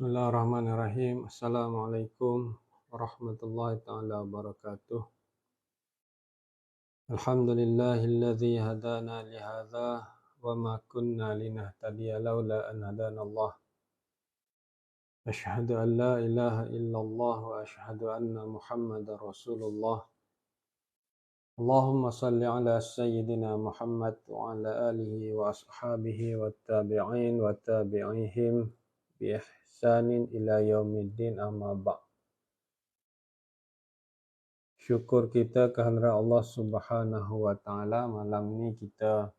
Bismillahirrahmanirrahim. Assalamualaikum warahmatullahi taala wabarakatuh. Alhamdulillahilladzi hadana li hadza wa ma kunna linahtadiya laula an hadanallah. Asyhadu an la ilaha illallah wa asyhadu anna Muhammadar Rasulullah. Allahumma salli ala sayyidina Muhammad wa ala alihi wa ashabihi wa tabi'in wa tabi'ihim bi ihsanin ila yaumiddin amma ba'd. Syukur kita kehadrat Allah Subhanahu wa taala, malam ni kita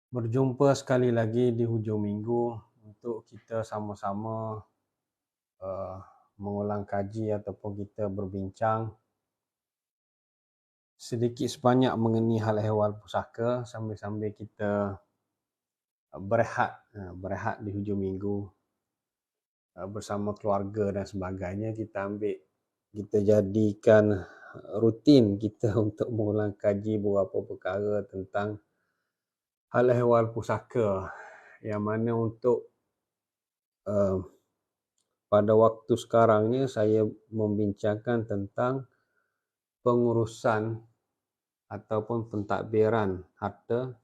berjumpa sekali lagi di hujung minggu untuk kita sama-sama mengulang kaji ataupun kita berbincang sedikit sebanyak mengenai hal ehwal pusaka sambil-sambil kita berehat di hujung minggu bersama keluarga dan sebagainya. Kita jadikan rutin kita untuk mengulang kaji beberapa perkara tentang hal ehwal pusaka, yang mana untuk pada waktu sekarang ni saya membincangkan tentang pengurusan ataupun pentadbiran harta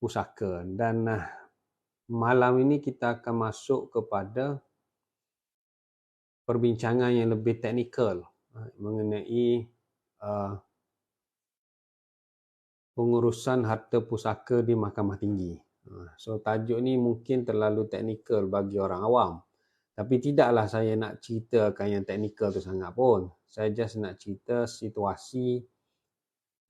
pusaka, dan malam ini kita akan masuk kepada perbincangan yang lebih teknikal mengenai pengurusan harta pusaka di Mahkamah Tinggi. So tajuk ni mungkin terlalu teknikal bagi orang awam, tapi tidaklah saya nak ceritakan yang teknikal tu sangat pun. Saya just nak cerita situasi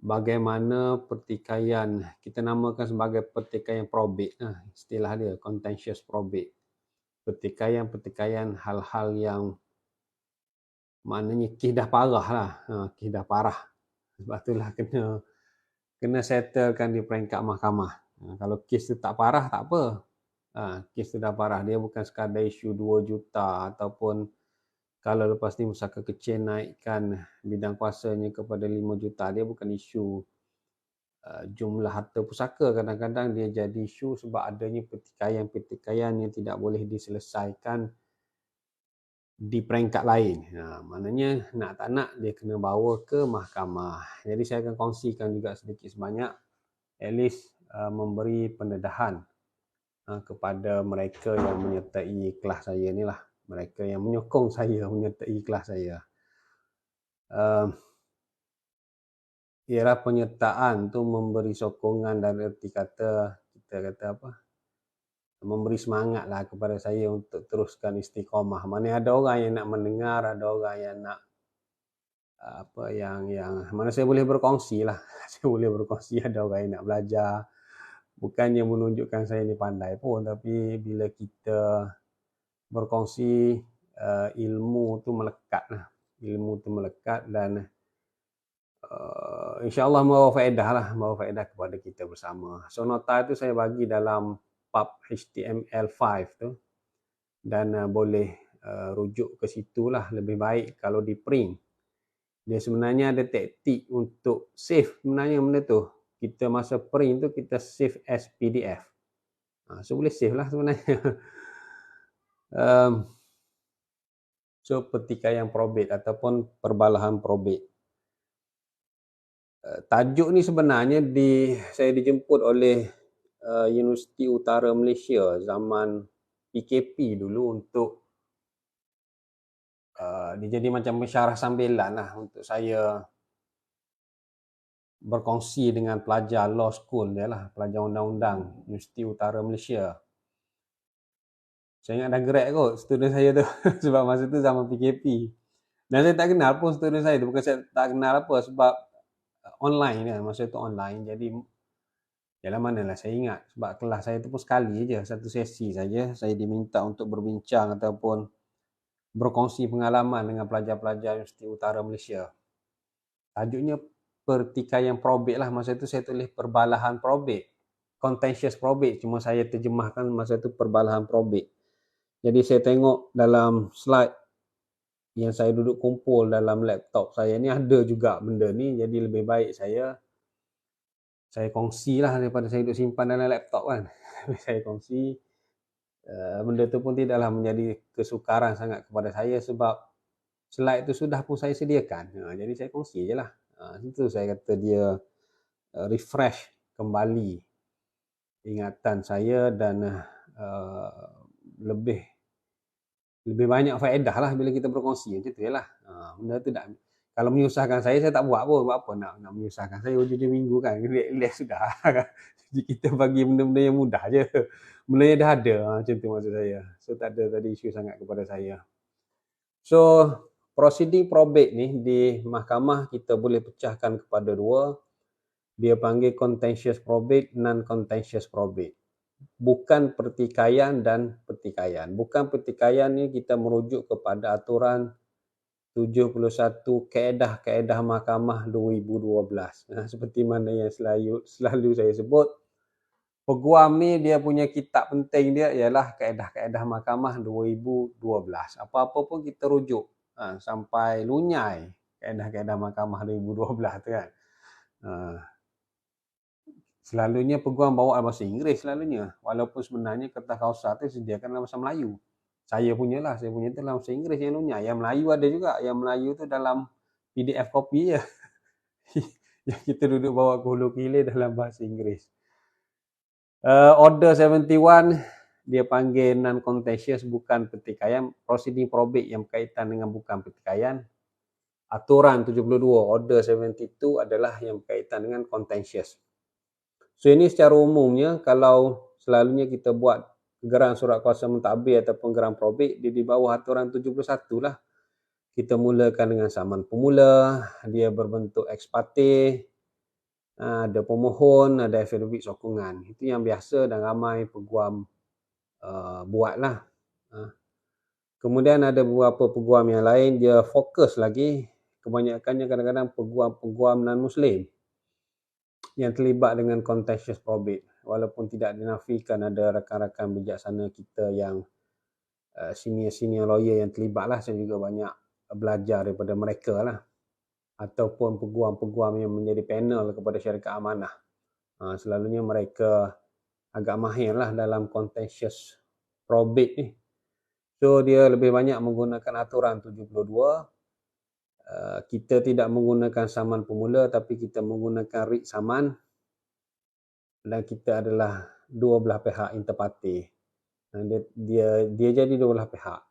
bagaimana pertikaian, kita namakan sebagai pertikaian probate, istilah dia contentious probate. Pertikaian hal-hal yang maknanya kes dah parah lah, kes dah parah. Sebab itulah kena settlekan di peringkat mahkamah. Kalau kes tu tak parah, tak apa. Kes tu dah parah, dia bukan sekadar isu 2 juta ataupun kalau lepas ni pusaka kecil naikkan bidang kuasanya kepada 5 juta, dia bukan isu jumlah harta pusaka. Kadang-kadang dia jadi isu sebab adanya pertikaian yang tidak boleh diselesaikan di peringkat lain. Maknanya nak tak nak dia kena bawa ke mahkamah. Jadi saya akan kongsikan juga sedikit sebanyak, at least memberi pendedahan kepada mereka yang menyertai kelas saya ni lah, mereka yang menyokong saya menyertai kelas saya. Ialah penyertaan tu memberi sokongan dan erti kata, kita kata apa, memberi semangat lah kepada saya untuk teruskan istiqamah. Mana ada orang yang nak mendengar, ada orang yang nak yang mana saya boleh berkongsi lah. Saya boleh berkongsi, ada orang yang nak belajar. Bukannya menunjukkan saya ni pandai pun, tapi bila kita berkongsi, ilmu tu melekat lah. Ilmu tu melekat dan insyaAllah membawa faedah kepada kita bersama. So nota tu saya bagi dalam bab HTML5 tu, dan boleh rujuk ke situ lah. Lebih baik kalau di print. Dia sebenarnya ada taktik untuk save sebenarnya benda tu. Kita masa print tu kita save as PDF. So boleh save lah sebenarnya. So pertikaian probate ataupun perbalahan probate. Tajuk ni sebenarnya saya dijemput oleh Universiti Utara Malaysia zaman PKP dulu untuk dia jadi macam pensyarah sambilan lah untuk saya berkongsi dengan pelajar law school dia lah, pelajar undang-undang Universiti Utara Malaysia. Saya ingat dah grad kot student saya tu sebab masa tu zaman PKP. Dan saya tak kenal pun student saya tu, bukan saya tak kenal apa, sebab online kan, masa tu online. Jadi yalah manalah saya ingat, sebab kelas saya tu pun sekali je, satu sesi saja saya diminta untuk berbincang ataupun berkongsi pengalaman dengan pelajar-pelajar Universiti Utara Malaysia. Tajuknya pertikaian probate lah. Masa tu saya tulis perbalahan probate, contentious probate, cuma saya terjemahkan masa tu perbalahan probate. Jadi saya tengok dalam slide yang saya duduk kumpul dalam laptop saya ni ada juga benda ni, jadi lebih baik saya kongsi lah daripada saya duduk simpan dalam laptop kan. Saya kongsi Benda itu pun tidaklah menjadi kesukaran sangat kepada saya sebab slide itu sudah pun saya sediakan. Jadi saya kongsi je lah. Itu saya kata dia refresh kembali ingatan saya dan lebih banyak faedah lah bila kita berkongsi. Macam tu je lah. Benda tu tak, kalau menyusahkan saya tak buat pun. Buat apa nak menyusahkan saya hujung minggu kan. Relax sudah. Jadi kita bagi benda-benda yang mudah je. Benda yang dah ada. Macam tu maksud saya. So tak ada tadi isu sangat kepada saya. So proceeding probate ni di mahkamah kita boleh pecahkan kepada dua. Dia panggil contentious probate, non-contentious probate. Bukan pertikaian dan pertikaian. Bukan pertikaian ni kita merujuk kepada aturan 71 Kaedah-Kaedah Mahkamah 2012. Seperti mana yang selalu saya sebut, peguam ni dia punya kitab penting dia ialah Kaedah-Kaedah Mahkamah 2012. Apa-apa pun kita rujuk sampai lunyai Kaedah-Kaedah Mahkamah 2012 tu kan. Selalunya peguam bawa bahasa Inggeris selalunya. Walaupun sebenarnya kertas kausa tu disediakan dalam bahasa Melayu. Saya punya tu dalam bahasa Inggeris yang lunyai. Yang Melayu ada juga. Yang Melayu tu dalam PDF copy je. Yang kita duduk bawa ke hulu hilir dalam bahasa Inggeris. Order 71 dia panggil non-contentious, bukan pertikaian. Proceeding probate yang berkaitan dengan bukan pertikaian. Aturan 72 Order 72 adalah yang berkaitan dengan contentious. So ini secara umumnya kalau selalunya kita buat geran surat kuasa mentadbir ataupun geran probate, dia di bawah aturan 71 lah. Kita mulakan dengan saman pemula, dia berbentuk ex parte, ada pemohon, ada affidavit sokongan. Itu yang biasa dan ramai peguam buat lah. Kemudian ada beberapa peguam yang lain, dia fokus lagi, kebanyakannya kadang-kadang peguam-peguam non-Muslim yang terlibat dengan contentious probate. Walaupun tidak dinafikan ada rakan-rakan bijaksana kita yang senior-senior lawyer yang terlibat lah. Saya juga banyak belajar daripada mereka lah. Ataupun peguam-peguam yang menjadi panel kepada syarikat amanah. Selalunya mereka agak mahir lah dalam contentious probate ni. So dia lebih banyak menggunakan aturan 72. Kita tidak menggunakan saman pemula tapi kita menggunakan writ saman. Dan kita adalah dua belah pihak inter partes. Dia jadi dua belah pihak.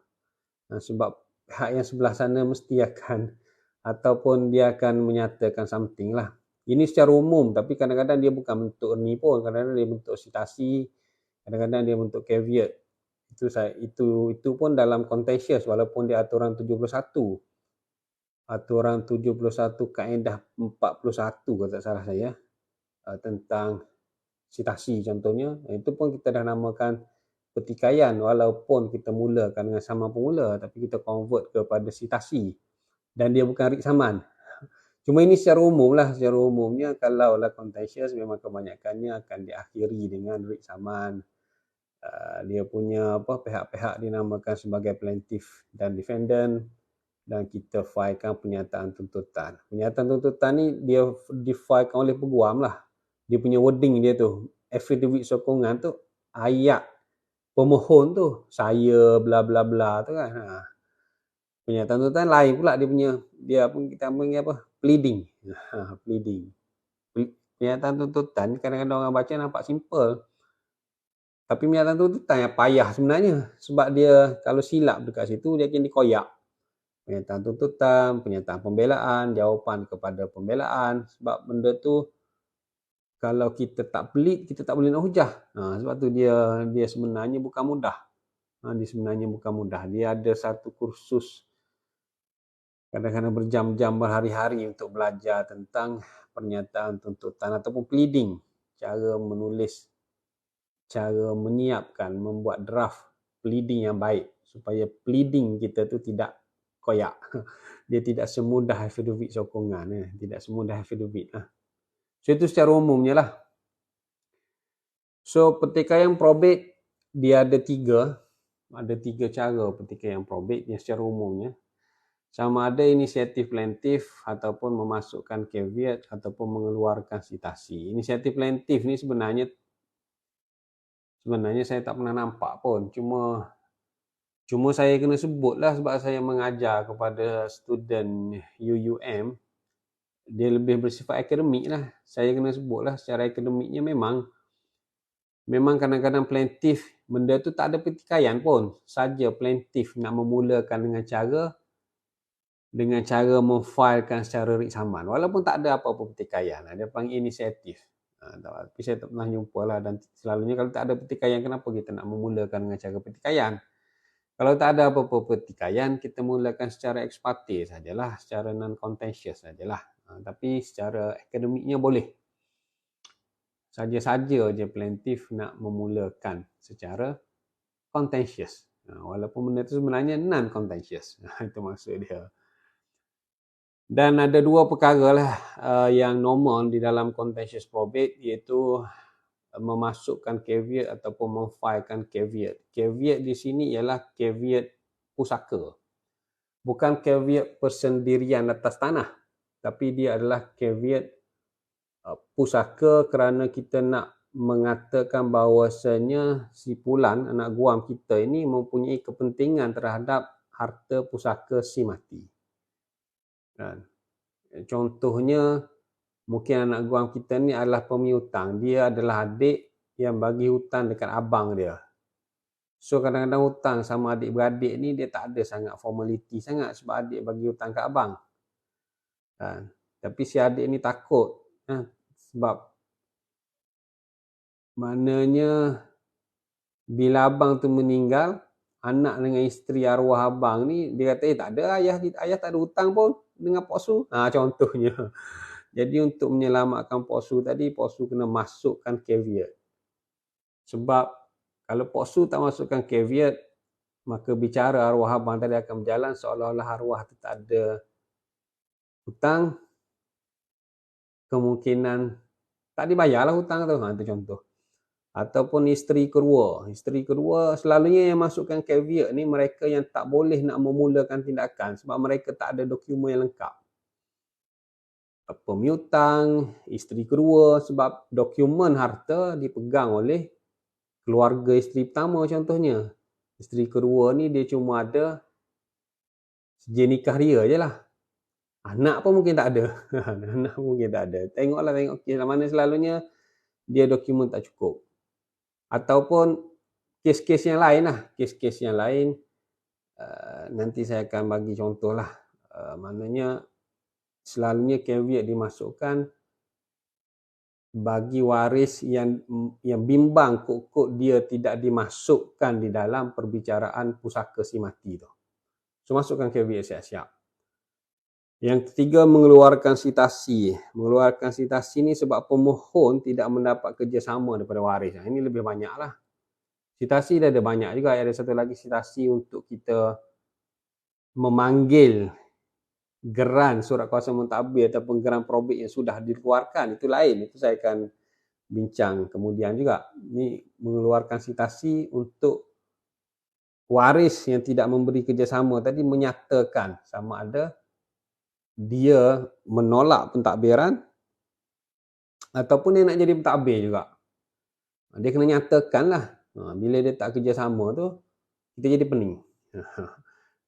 Sebab pihak yang sebelah sana mesti akan ataupun dia akan menyatakan something lah. Ini secara umum tapi kadang-kadang dia bukan bentuk ni pun, kadang-kadang dia bentuk citasi, kadang-kadang dia bentuk caveat. Itu pun dalam contentious walaupun dia aturan 71. Aturan 71 kaedah 41 kalau tak salah saya tentang citasi contohnya, itu pun kita dah namakan pertikaian walaupun kita mulakan dengan saman pemula tapi kita convert kepada citasi dan dia bukan writ saman. Cuma ini secara umum lah, secara umumnya kalau lah contentious memang kebanyakannya akan diakhiri dengan writ saman. Dia punya pihak-pihak dinamakan sebagai plaintiff dan defendant dan kita filekan pernyataan tuntutan. Pernyataan tuntutan ni dia difilekan oleh peguam lah. Dia punya wording dia tu, affidavit sokongan tu, ayat pemohon tu, saya bla bla bla tu kan. Pernyataan tuntutan lain pula dia punya, dia pun kita panggil apa? Pleading. Pleading. Pernyataan tuntutan kadang-kadang orang baca nampak simple. Tapi pernyataan tuntutan yang payah sebenarnya. Sebab dia kalau silap dekat situ dia akan dikoyak. Pernyataan tuntutan, pernyataan pembelaan, jawapan kepada pembelaan. Sebab benda tu kalau kita tak pelik, kita tak boleh nak hujah. Sebab tu dia sebenarnya bukan mudah. Dia sebenarnya bukan mudah. Dia ada satu kursus kadang-kadang berjam-jam, berhari-hari untuk belajar tentang pernyataan tuntutan ataupun pleading. Cara menulis, cara menyiapkan, membuat draft pleading yang baik. Supaya pleading kita tu tidak koyak. Dia tidak semudah affidavit sokongan. Tidak semudah affidavit. So itu secara umumnya lah. So pertikaian probate dia ada tiga cara pertikaian probate yang secara umumnya. Sama ada inisiatif plaintiff ataupun memasukkan caveat ataupun mengeluarkan citasi. Inisiatif plaintiff ni sebenarnya Sebenarnya saya tak pernah nampak pun, cuma saya kena sebutlah sebab saya mengajar kepada student UUM, dia lebih bersifat akademik lah. Saya kena sebutlah secara akademiknya memang kadang-kadang plaintiff benda tu tak ada pertikaian pun. Saja plaintiff nak memulakan dengan cara memfilekan secara writ saman. Walaupun tak ada apa-apa pertikaian. Dia panggil inisiatif. Tapi saya tak pernah jumpa lah. Dan selalunya kalau tak ada pertikaian, kenapa kita nak memulakan dengan cara pertikaian? Kalau tak ada apa-apa pertikaian, kita mulakan secara ex parte sajalah. Secara non-contentious sajalah. Tapi secara akademiknya boleh. Saja-saja je plaintiff nak memulakan secara contentious. Walaupun benda itu sebenarnya non-contentious. Itu maksud dia. Dan ada dua perkara lah yang normal di dalam contentious probate, iaitu memasukkan caveat ataupun memfilekan caveat. Caveat di sini ialah caveat pusaka. Bukan caveat persendirian atas tanah, tapi dia adalah caveat pusaka kerana kita nak mengatakan bahawasanya si Pulan, anak guam kita ini mempunyai kepentingan terhadap harta pusaka si mati. Contohnya, mungkin anak guam kita ni adalah pemiutang. Dia adalah adik yang bagi hutang dekat abang dia. So kadang-kadang hutang sama adik-beradik ni dia tak ada sangat formality sangat sebab adik bagi hutang kat abang. Tapi si adik ni takut. Sebab maknanya bila abang tu meninggal, anak dengan isteri arwah abang ni, dia kata, tak ada ayah tak ada hutang pun dengan Pok Su. Contohnya. Jadi untuk menyelamatkan Pok Su tadi, Pok Su kena masukkan caveat. Sebab kalau Pok Su tak masukkan caveat, maka bicara arwah abang tadi akan berjalan seolah-olah arwah tu tak ada hutang. Kemungkinan tak dibayarlah hutang tu. Itu contoh. Ataupun isteri kedua. Isteri kedua selalunya yang masukkan caveat ni mereka yang tak boleh nak memulakan tindakan sebab mereka tak ada dokumen yang lengkap. Pemiutang, isteri kedua, sebab dokumen harta dipegang oleh keluarga isteri pertama contohnya. Isteri kedua ni dia cuma ada sijil nikah dia je lah. Anak pun mungkin tak ada. Anak pun mungkin tak ada. Tengok kes mana selalunya dia dokumen tak cukup. Ataupun kes-kes yang lain lah. Kes-kes yang lain nanti saya akan bagi contoh lah. Maknanya selalunya caveat dimasukkan bagi waris yang bimbang kok dia tidak dimasukkan di dalam perbicaraan pusaka si mati tu. So masukkan caveat siap-siap. Yang ketiga, mengeluarkan sitasi. Mengeluarkan sitasi ni sebab pemohon tidak mendapat kerjasama daripada waris. Ini lebih banyak lah. Sitasi dah ada banyak juga. Ada satu lagi sitasi untuk kita memanggil geran surat kuasa mentadbir ataupun geran probate yang sudah dikeluarkan. Itu lain. Itu saya akan bincang kemudian juga. Ini mengeluarkan sitasi untuk waris yang tidak memberi kerjasama tadi menyatakan sama ada dia menolak pentadbiran ataupun dia nak jadi pentadbir juga. Dia kena nyatakan lah. Bila dia tak kerjasama tu, kita jadi pening.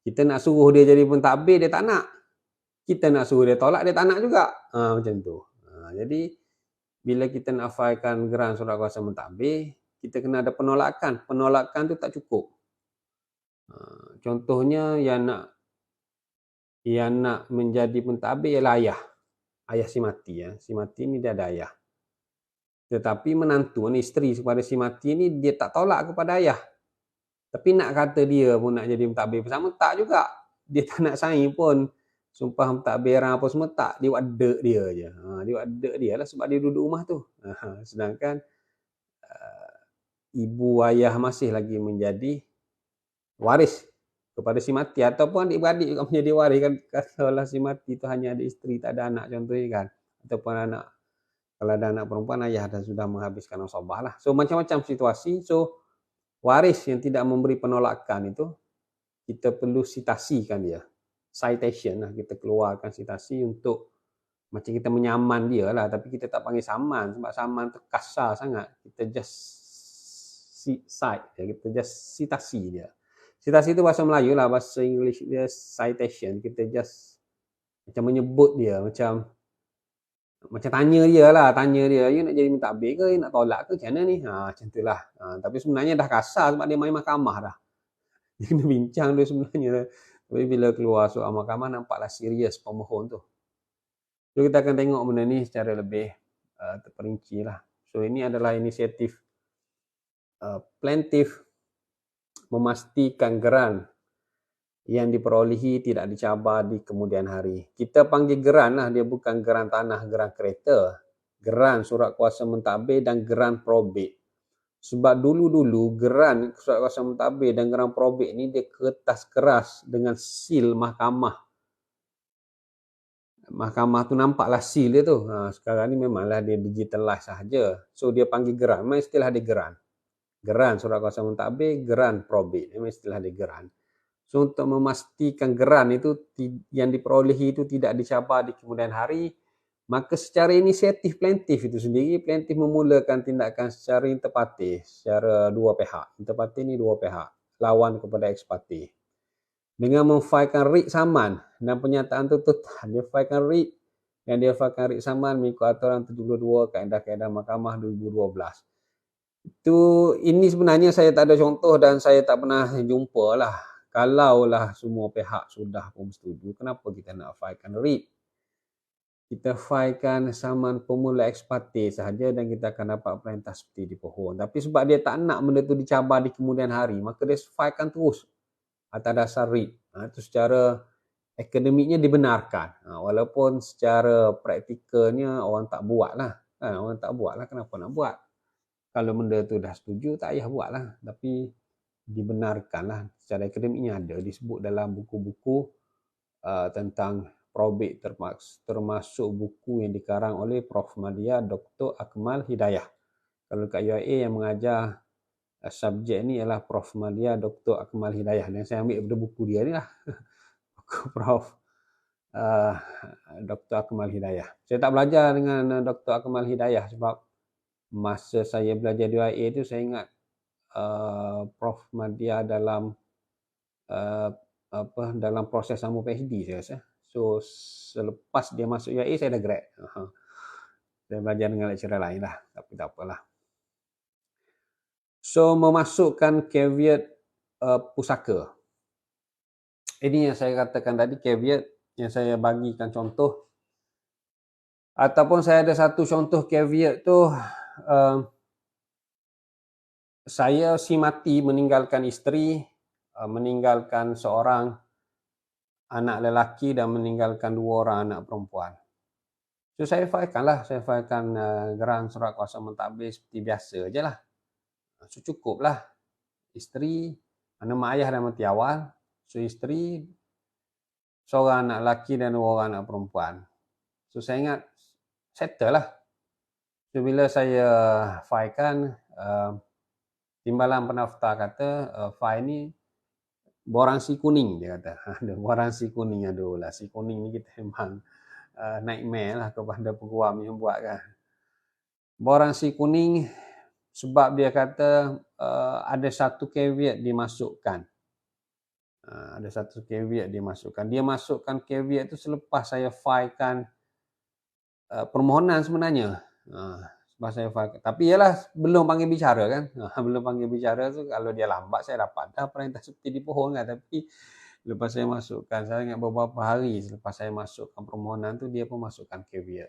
Kita nak suruh dia jadi pentadbir, dia tak nak. Kita nak suruh dia tolak, dia tak nak juga. Macam tu. Jadi, bila kita nak filekan geran surat kuasa mentadbir, kita kena ada penolakan. Penolakan tu tak cukup. Contohnya, yang nak menjadi pentadbir ialah ayah. Ayah si mati. Si mati ni dia ada ayah. Tetapi menantu ni, isteri kepada si mati ni, dia tak tolak kepada ayah. Tapi nak kata dia pun nak jadi pentadbir bersama, tak juga. Dia tak nak sign pun. Sumpah pentadbiran apa semua tak. Dia buat dek dia je. Dia buat dek dia lah sebab dia duduk rumah tu. Sedangkan ibu ayah masih lagi menjadi waris kepada si mati. Ataupun adik-beradik juga menjadi waris kan. Kalau si mati tu hanya ada isteri, tak ada anak contohnya kan. Ataupun anak, kalau ada anak perempuan, ayah dah sudah menghabiskan nasabah lah. So macam-macam situasi. So waris yang tidak memberi penolakan itu, kita perlu sitasikan dia. Citation lah, kita keluarkan citasi untuk macam kita menyaman dia lah, tapi kita tak panggil saman sebab saman tu kasar sangat. Kita just cite dia, kita just citasi dia. Citasi itu bahasa Melayu lah, bahasa English dia citation, kita just macam menyebut dia, macam tanya dia lah, tanya dia, you nak jadi mentadbir ke, you nak tolak ke, macam mana ni? Macam tu lah. Tapi sebenarnya dah kasar sebab dia main mahkamah dah. Dia kena bincang dia sebenarnya. Tapi bila keluar soal mahkamah, nampaklah serius pemohon tu. So kita akan tengok benda ni secara lebih terperinci lah. So ini adalah inisiatif plaintiff memastikan geran yang diperolehi tidak dicabar di kemudian hari. Kita panggil geran lah, dia bukan geran tanah, geran kereta. Geran surat kuasa mentadbir dan geran probate. Sebab dulu-dulu geran surat kuasa mentadbir dan geran probate ni dia kertas keras dengan seal mahkamah. Mahkamah tu nampaklah seal dia tu. Sekarang ni memanglah dia digitalize sahaja. So dia panggil geran, memang istilah dia geran. Geran surat kuasa mentadbir, geran probate, memang istilah dia geran. So untuk memastikan geran itu yang diperolehi itu tidak dicabar di kemudian hari, maka secara inisiatif plaintiff itu sendiri, plaintiff memulakan tindakan secara inter partes, secara dua pihak. Inter partes ni dua pihak, lawan kepada ex parte. Dengan memfailkan writ saman dan pernyataan tuntutan, dia failkan writ dan dia failkan writ saman mengikut aturan 72 Kaedah-Kaedah Mahkamah 2012. Ini sebenarnya saya tak ada contoh dan saya tak pernah jumpa lah. Kalaulah semua pihak sudah pun setuju, kenapa kita nak failkan writ? Kita failkan saman pemula ex parte sahaja dan kita akan dapat perintah seperti dipohon. Tapi sebab dia tak nak benda tu dicabar di kemudian hari, maka dia failkan terus atas dasar writ. Itu secara akademiknya dibenarkan. Walaupun secara praktikalnya orang tak buat lah. Orang tak buat lah, kenapa nak buat? Kalau benda tu dah setuju, tak payah buat lah. Tapi dibenarkan lah. Secara akademiknya ada disebut dalam buku-buku tentang probate, termasuk buku yang dikarang oleh Prof. Madya Dr. Akmal Hidayah. Kalau kat UIA yang mengajar subjek ni ialah Prof. Madya Dr. Akmal Hidayah. Dan saya ambil daripada buku dia ni lah. Buku Prof. Dr. Akmal Hidayah. Saya tak belajar dengan Dr. Akmal Hidayah sebab masa saya belajar di UIA tu saya ingat Prof. Madya dalam dalam proses sama PhD saya rasa. So selepas dia masuk UIA saya dah grad. Saya belajar dengan lecturer lain lah, tapi tak apalah. So memasukkan caveat pusaka. Ini yang saya katakan tadi, caveat yang saya bagikan contoh. Ataupun saya ada satu contoh caveat tu, saya si mati meninggalkan isteri, meninggalkan seorang anak lelaki dan meninggalkan 2 orang anak perempuan. So saya failkan geran surat kuasa mentadbir seperti biasa je lah. So cukup lah. Isteri, mana mak ayah dah mati awal. So isteri, seorang anak lelaki dan 2 orang anak perempuan. So saya ingat, settle lah. So bila saya failkan, timbalan pendaftar kata, fail ni borang si kuning, dia kata. Ada borang si kuning, aduh lah. Si kuning ni kita memang nightmare lah kepada peguam yang buat kan. Borang si kuning sebab dia kata ada satu caveat dimasukkan. Ada satu caveat dimasukkan. Dia masukkan caveat tu selepas saya filekan permohonan sebenarnya. Sebab saya filekan. Tapi ialah belum panggil bicara kan. Belum panggil bicara tu kalau dia lambat saya dapat dah perintah seperti dipohon kan. Tapi lepas saya masukkan, saya ingat beberapa hari selepas saya masukkan permohonan tu dia pun masukkan caveat.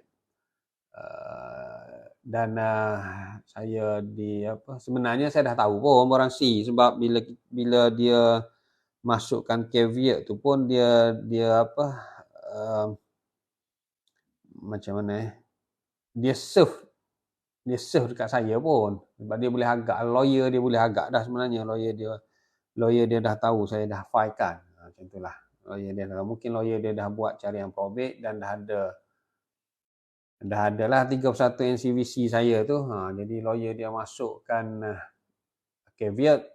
Dan saya sebenarnya saya dah tahu pun borang si sebab bila dia masukkan caveat tu pun dia macam mana dia serve dekat saya pun sebab dia boleh agak, lawyer dia boleh agak dah sebenarnya, lawyer dia dah tahu saya dah filekan. Macam itulah, lawyer dia dah, mungkin lawyer dia dah buat carian probate dan dah adalah 31 NCVC saya tu. Jadi lawyer dia masukkan caveat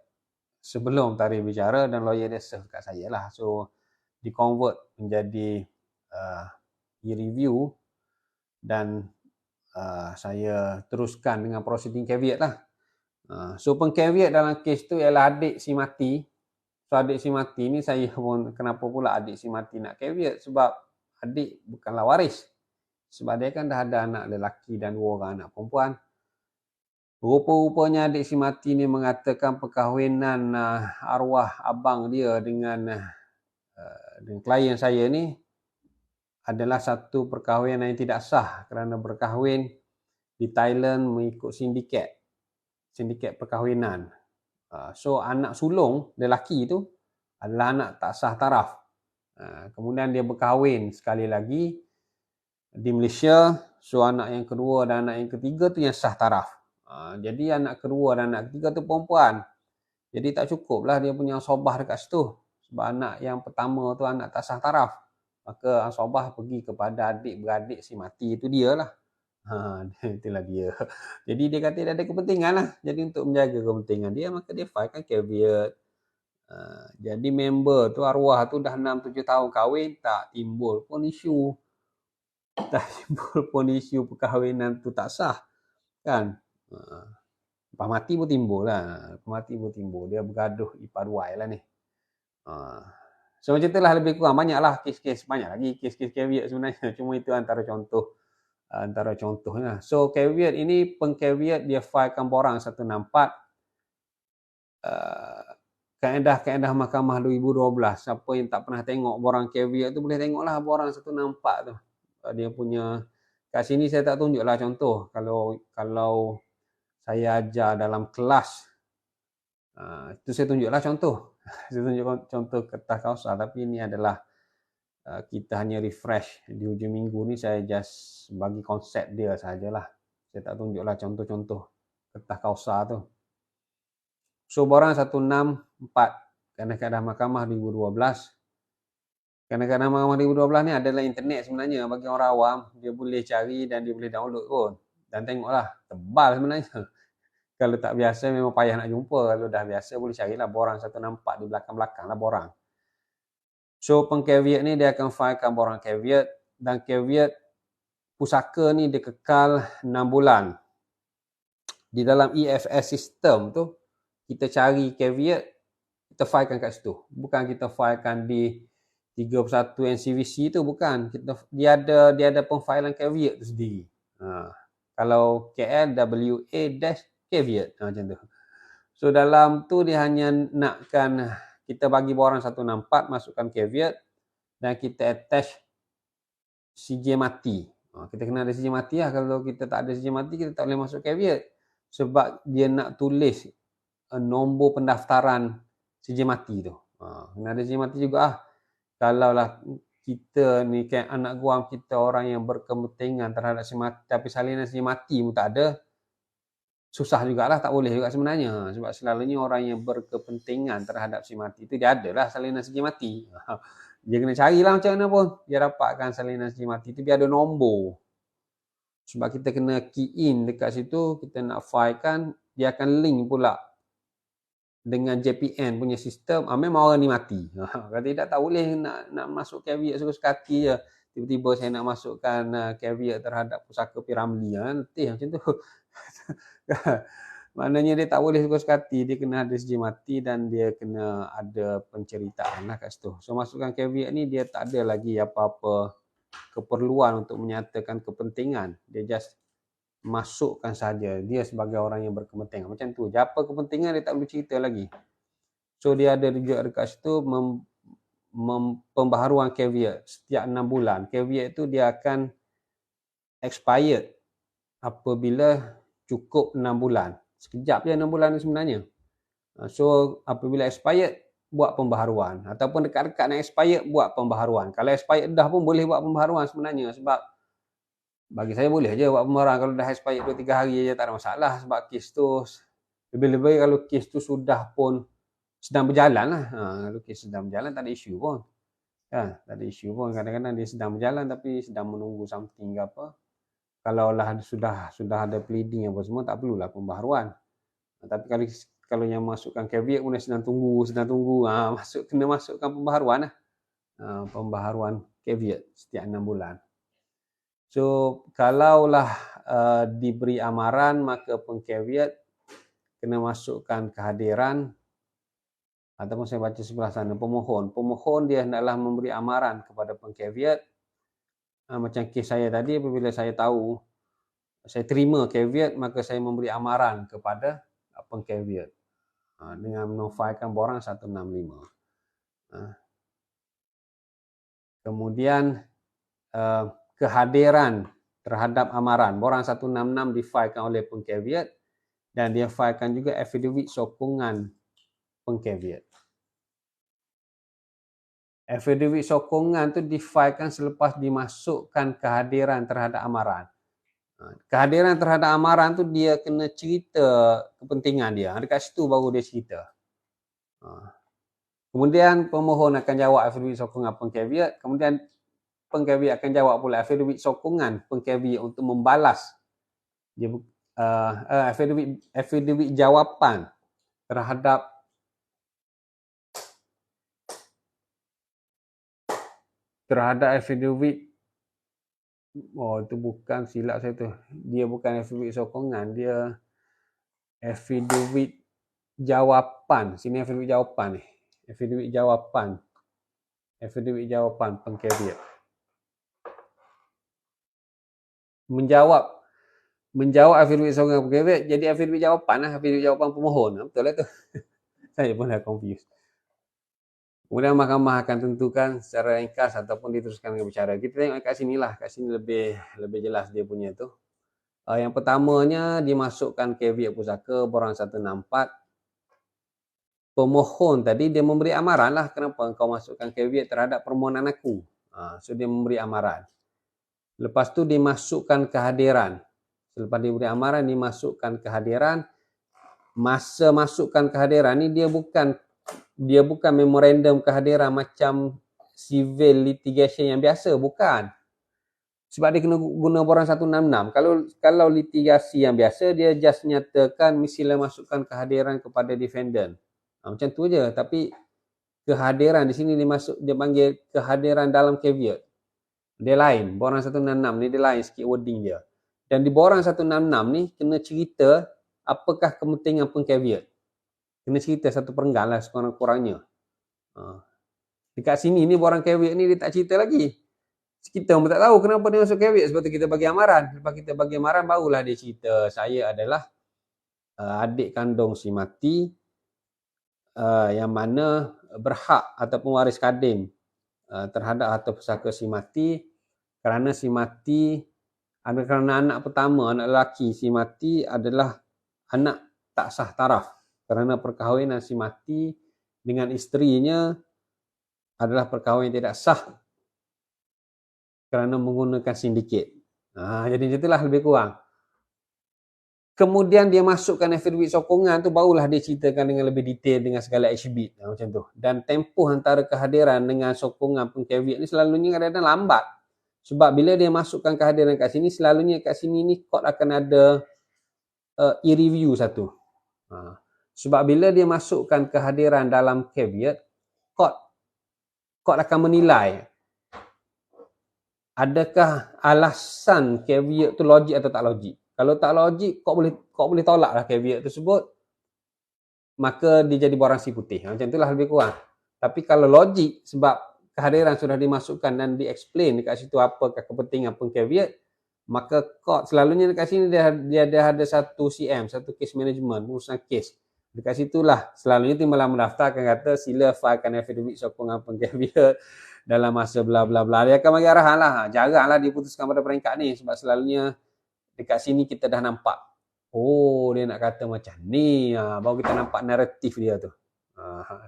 sebelum tarikh bicara dan lawyer dia serve kat saya lah. So di convert menjadi e-review dan saya teruskan dengan proceeding caveat lah. So pengcaveat dalam kes tu ialah adik si mati. So adik si mati ni saya pun kenapa pula adik si mati nak caveat, sebab adik bukanlah waris. Sebab dia kan dah ada anak lelaki dan 2 orang anak perempuan. Rupa-rupanya adik si mati ni mengatakan perkahwinan arwah abang dia dengan klien saya ni adalah satu perkahwinan yang tidak sah kerana berkahwin di Thailand mengikut sindiket perkahwinan. So anak sulung lelaki tu adalah anak tak sah taraf. Kemudian dia berkahwin sekali lagi di Malaysia. So anak yang kedua dan anak yang ketiga tu yang sah taraf. Jadi anak kedua dan anak ketiga tu perempuan. Jadi tak cukup lah dia punya asobah dekat situ. Sebab anak yang pertama tu anak tak sah taraf. Maka asobah pergi kepada adik-beradik si mati itu dia lah. Itulah dia. Jadi dia kata dia ada kepentingan lah. Jadi untuk menjaga kepentingan dia, maka dia filekan caveat. Jadi member tu arwah tu dah 6-7 tahun kahwin, tak timbul pun isu. Perkahwinan tu tak sah. Kan? Lepas mati pun timbul lah. Dia bergaduh ipaduai lah ni. So macam itulah lebih kurang. Banyak lah kes-kes. Banyak lagi kes-kes caveat sebenarnya. Cuma itu antara contohnya. So caveat ini, pengcaveat dia filekan borang 164. Kaedah Mahkamah 2012. Siapa yang tak pernah tengok borang caveat tu boleh tengoklah borang 164 tu. Dia punya, kat sini saya tak tunjuklah contoh. Kalau saya ajar dalam kelas, itu saya tunjuklah contoh. Saya tunjuk contoh kertas kausa, tapi ini adalah kita hanya refresh di hujung minggu ni, saya just bagi konsep dia sajalah. Saya tak tunjuklah contoh-contoh kertas kausa tu. So borang 164 kaedah Mahkamah 2012. Kaedah Mahkamah 2012 ni adalah internet sebenarnya bagi orang awam. Dia boleh cari dan dia boleh download pun. Dan tengoklah, tebal sebenarnya. Kalau tak biasa memang payah nak jumpa. Kalau dah biasa boleh carilah borang 164 di belakang-belakang lah borang. So pengcaveat ni dia akan filekan borang caveat, dan caveat pusaka ni dia kekal 6 bulan. Di dalam EFS system tu, kita cari caveat, kita filekan kat situ. Bukan kita filekan di 31 NCVC tu, bukan. Dia ada pemfailan caveat tu sendiri. Kalau KL WA-caveat macam tu. So dalam tu dia hanya nakkan kita bagi borang 164, masukkan caveat dan kita attach CJ mati. Kita kena ada CJ mati lah. Kalau kita tak ada CJ mati, kita tak boleh masuk caveat. Sebab dia nak tulis nombor pendaftaran CJ mati tu. Kena ada CJ mati juga lah. Kalaulah kita ni kan anak guam kita orang yang berkepentingan terhadap CJ mati, tapi salinan CJ mati pun tak ada, susah jugalah, tak boleh juga sebenarnya. Sebab selalunya orang yang berkepentingan terhadap si mati itu dia adalah salinan si mati. Dia kena carilah macam mana pun dia dapatkan salinan si mati itu, dia ada nombor. Sebab kita kena key in dekat situ, kita nak filekan, dia akan link pula dengan JPN punya sistem. Memang orang ni mati. Kalau tidak tak boleh nak masuk caveat suka-suka hati je. Tiba-tiba saya nak masukkan caveat terhadap pusaka Piramli. Letih macam tu. Maknanya dia tak boleh suka-suka hati. Dia kena ada CJ mati dan dia kena ada penceritaan lah kat situ. So masukkan caveat ni, dia tak ada lagi apa-apa keperluan untuk menyatakan kepentingan. Dia just masukkan saja. Dia sebagai orang yang berkepentingan. Macam tu. Apa kepentingan dia tak perlu cerita lagi. So dia ada juga dekat situ pembaharuan caveat setiap 6 bulan. Caveat itu dia akan expired apabila cukup 6 bulan. Sekejap je 6 bulan sebenarnya. So apabila expired, buat pembaharuan. Ataupun dekat-dekat nak expired, buat pembaharuan. Kalau expired dah pun boleh buat pembaharuan sebenarnya. Sebab bagi saya boleh je buat pembaharuan. Kalau dah expired 2-3 hari je tak ada masalah. Sebab kes tu, lebih-lebih kalau kes tu sudah pun sedang berjalan lah. Kalau kes sedang berjalan tak ada isu pun. Tak ada isu pun. Kadang-kadang dia sedang berjalan tapi sedang menunggu something ke apa. Kalau lah sudah ada pleading apa semua, tak perlulah pembaharuan. Tapi kalau yang masukkan caveat pun sedang tunggu, kena masukkan pembaharuan lah. Pembaharuan caveat setiap 6 bulan. So kalaulah diberi amaran, maka pengcaveat kena masukkan kehadiran, ataupun saya baca sebelah sana, pemohon. Pemohon dia hendaklah memberi amaran kepada pengcaveat. Macam kes saya tadi, apabila saya tahu, saya terima caveat, maka saya memberi amaran kepada pengcaveat dengan menofaikan borang 165. Kemudian kehadiran terhadap amaran, borang 166 difailkan oleh pengcaveat dan dia failkan juga affidavit sokongan pengcaveat. Affidavit sokongan tu difailkan selepas dimasukkan kehadiran terhadap amaran. Kehadiran terhadap amaran tu dia kena cerita kepentingan dia. Dekat situ baru dia cerita. Kemudian pemohon akan jawab affidavit sokongan pengcaveat. Kemudian pengcaveat akan jawab pula affidavit sokongan pengcaveat untuk membalas dia affidavit jawapan terhadap affidavit. Itu bukan, silap saya tu. Dia bukan affidavit sokongan, dia affidavit jawapan. Sini affidavit jawapan ni. Affidavit jawapan pengcaveat. Menjawab affidavit sokongan pengcaveat jadi affidavit jawapan lah, affidavit jawapan pemohon. Betul lah tu. Saya pun dah confused. Kemudian mahkamah akan tentukan secara ringkas ataupun diteruskan dengan bicara. Kita tengok kat sini lah. Kat sini lebih jelas dia punya tu. Yang pertamanya dimasukkan caveat pusaka borang 164. Pemohon tadi dia memberi amaran lah. Kenapa engkau masukkan caveat terhadap permohonan aku? So dia memberi amaran. Lepas tu dimasukkan kehadiran. Selepas dia beri amaran, dimasukkan kehadiran. Masa masukkan kehadiran ni dia bukan memorandum kehadiran macam civil litigation yang biasa, bukan. Sebab dia kena guna borang 166. Kalau litigasi yang biasa, dia just nyatakan mestilah masukkan kehadiran kepada defendant. Macam tu je. Tapi kehadiran di sini dia panggil kehadiran dalam caveat. Dia lain. Borang 166 ni dia lain sikit wording dia. Dan di borang 166 ni kena cerita apakah kepentingan pengcaveat. Kena cerita satu perenggan lah sekurang-kurangnya. Dekat sini ni borang caveat ni dia tak cerita lagi. Kita pun tak tahu kenapa dia masuk caveat. Sebab tu kita bagi amaran. Lepas kita bagi amaran barulah dia cerita saya adalah adik kandung si mati yang mana berhak ataupun waris kadim terhadap harta pusaka si mati kerana si mati kerana anak pertama, anak lelaki si mati adalah anak tak sah taraf. Kerana perkahwinan si mati dengan isterinya adalah perkahwinan yang tidak sah kerana menggunakan sindiket. Jadi itulah lebih kurang. Kemudian dia masukkan affidavit sokongan tu, barulah dia ceritakan dengan lebih detail dengan segala exhibit macam tu. Dan tempoh antara kehadiran dengan sokongan pengcaveat ni selalunya kadang-kadang lambat. Sebab bila dia masukkan kehadiran kat sini, selalunya kat sini ni court akan ada e-review satu. Sebab bila dia masukkan kehadiran dalam caveat, court akan menilai adakah alasan caveat tu logik atau tak logik. Kalau tak logik, court boleh tolaklah caveat tersebut, maka dia jadi borang si putih. Macam itulah lebih kurang. Tapi kalau logik, sebab kehadiran sudah dimasukkan dan di-explain dekat situ apakah kepentingan pengcaveat, maka court selalunya dekat sini dia ada satu CM, satu case management, urusan case. Dekat situlah selalunya timbalan mendaftar akan kata sila filekan affidavit sokongan pengcaveat dalam masa bla bla bla. Dia akan bagi arahan lah. Jaranglah diputuskan pada peringkat ni sebab selalunya dekat sini kita dah nampak. Dia nak kata macam ni. Baru kita nampak naratif dia tu.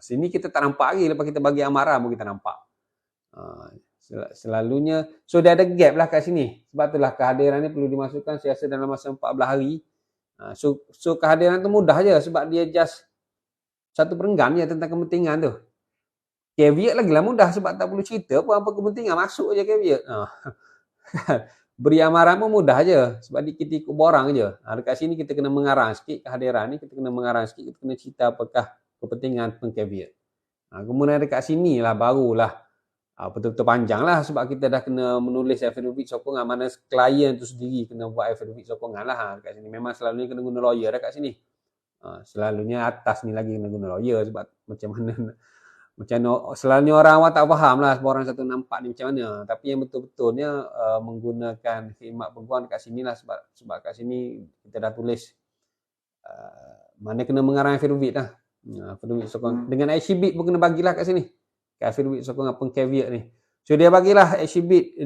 Sini kita tak nampak lagi. Lepas kita bagi amaran baru kita nampak. Selalunya. So dia ada gap lah kat sini. Sebab itulah kehadiran ni perlu dimasukkan saya rasa dalam masa 14 hari. So kehadiran tu mudah je. Sebab dia just satu perenggan je tentang kepentingan tu. Caveat lagi lah mudah sebab tak perlu cerita pun apa kepentingan. Masuk je caveat. Beri amaran pun mudah je. Sebab kita ikut borang je. Dekat sini kita kena mengarang sikit kehadiran ni. Kita kena mengarang sikit. Kita kena cerita apakah kepentingan pengcaveat. Kemudian dekat sini lah barulah betul-betul panjang lah. Sebab kita dah kena menulis affidavit sokongan. Mana klien tu sendiri kena buat affidavit sokongan lah. Dekat sini memang selalunya kena guna lawyer dekat sini. Selalunya atas ni lagi kena guna lawyer sebab macam mana selalunya orang awam tak faham lah sebab orang 164 ni macam mana. Tapi yang betul-betulnya menggunakan khidmat perempuan kat sini lah sebab kat sini kita dah tulis mana kena mengarang affidavit lah. Affidavit sokong. Dengan exhibit pun kena bagilah kat sini. Affidavit sokong apa caveat ni. So dia bagilah exhibit,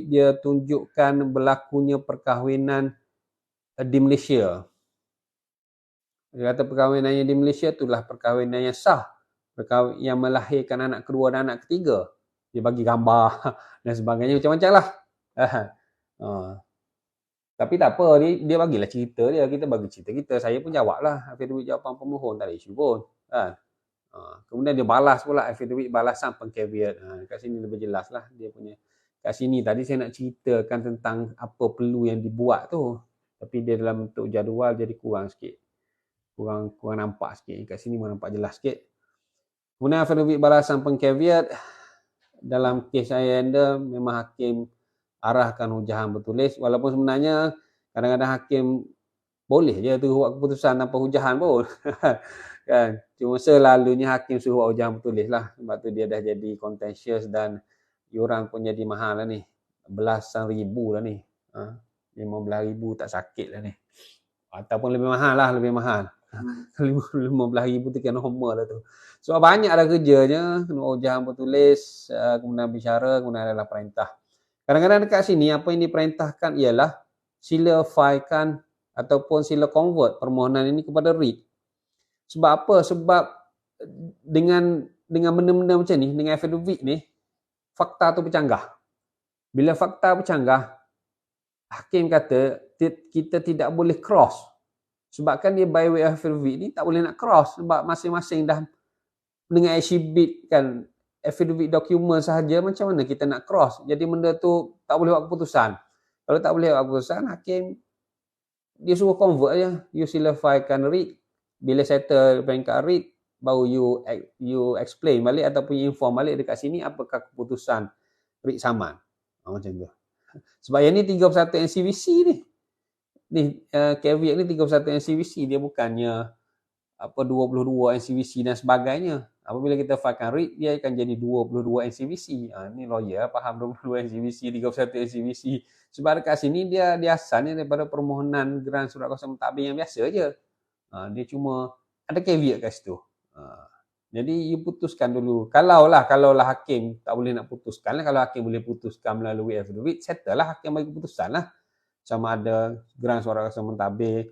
dia tunjukkan berlakunya perkahwinan di Malaysia. Dia kata perkahwinannya di Malaysia itulah perkahwinan yang sah, yang melahirkan anak kedua dan anak ketiga. Dia bagi gambar dan sebagainya macam-macam lah. Tapi tak apa, dia bagilah cerita dia, kita bagi cerita kita. Saya pun jawab lah affidavit jawapan pemohon, tak ada isu pun. Kemudian dia balas pula affidavit balasan pengcaveat. Kat sini lebih jelas lah dia punya. Kat sini tadi saya nak ceritakan tentang apa perlu yang dibuat tu. Tapi dia dalam bentuk jadual jadi kurang sikit. Kurang nampak sikit. Kat sini pun nampak jelas sikit. Kemudian affidavit balasan pengcaveat. Dalam kes saya memang hakim arahkan hujahan bertulis. Walaupun sebenarnya kadang-kadang hakim boleh je tu buat keputusan tanpa hujahan pun. Kan? Cuma selalunya hakim suruh buat hujahan bertulis lah. Sebab tu dia dah jadi contentious dan yuran pun jadi mahal lah ni. Belasan ribu lah ni. 15,000 tak sakit lah ni. Ataupun lebih mahal lah, lebih mahal. 15,000 tu kena normal lah tu. Sebab banyak dah kerjanya. Kena hujahan bertulis, kemudian bicara, kemudian adalah perintah. Kadang-kadang dekat sini apa yang diperintahkan ialah sila filekan ataupun sila convert permohonan ini kepada writ. Sebab apa? Sebab dengan benda-benda macam ni, dengan affidavit ni, fakta tu bercanggah. Bila fakta bercanggah, hakim kata kita tidak boleh cross. Sebab kan dia by way affidavit ni tak boleh nak cross sebab masing-masing dah dengan exhibit kan affidavit dokumen sahaja, macam mana kita nak cross. Jadi benda tu tak boleh buat keputusan. Kalau tak boleh buat keputusan, hakim dia suruh convert je. You sila filekan writ. Bila settle peringkat writ, baru you explain balik ataupun you inform balik dekat sini apakah keputusan writ saman. Macam tu. Sebab yang ni 31 NCVC ni. Caveat ni 31 NCVC. Dia bukannya 22 NCVC dan sebagainya. Apabila kita filekan writ, dia akan jadi 22 NCVC. Ni lawyer faham 22 NCVC, 31 NCVC. Sebab dekat sini dia asalnya daripada permohonan geran surat kuasa mentadbir yang biasa je. Dia cuma ada caveat kat situ. Jadi you putuskan dulu. Kalaulah hakim tak boleh nak putuskan lah. Kalau hakim boleh putuskan melalui affidavit, settle lah hakim bagi keputusan lah. Sama ada geran surat kuasa mentadbir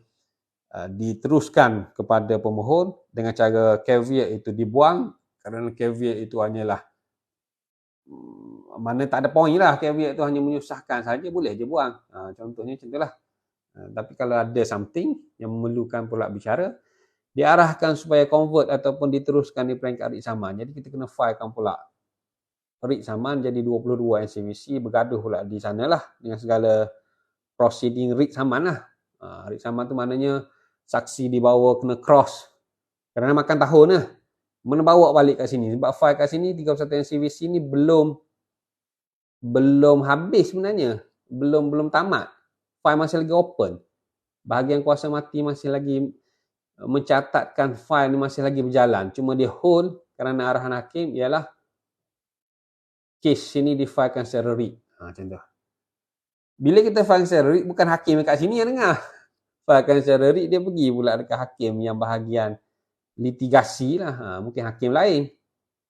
diteruskan kepada pemohon dengan cara caveat itu dibuang, kerana caveat itu hanyalah mana tak ada point lah, caveat itu hanya menyusahkan saja, boleh je buang. Contohnya macam itulah. Tapi kalau ada something yang memerlukan pula bicara, diarahkan supaya convert ataupun diteruskan di peringkat writ saman. Jadi kita kena filekan pula writ saman jadi 22 NCVC, bergaduh pula di sanalah dengan segala proceeding writ saman lah. Writ saman tu maknanya saksi dibawa kena cross. Kerana makan tahun lah. Mana bawa balik kat sini. Sebab file kat sini 31 NCVC ni belum habis sebenarnya. Belum tamat. File masih lagi open. Bahagian kuasa mati masih lagi mencatatkan file ni masih lagi berjalan. Cuma dia hold kerana arahan hakim ialah kes sini difilekan secara writ. Macam tu. Bila kita file secara writ, bukan hakim kat sini yang dengar. Filekan secara writ, dia pergi pula dekat hakim yang bahagian litigasi lah. Mungkin hakim lain.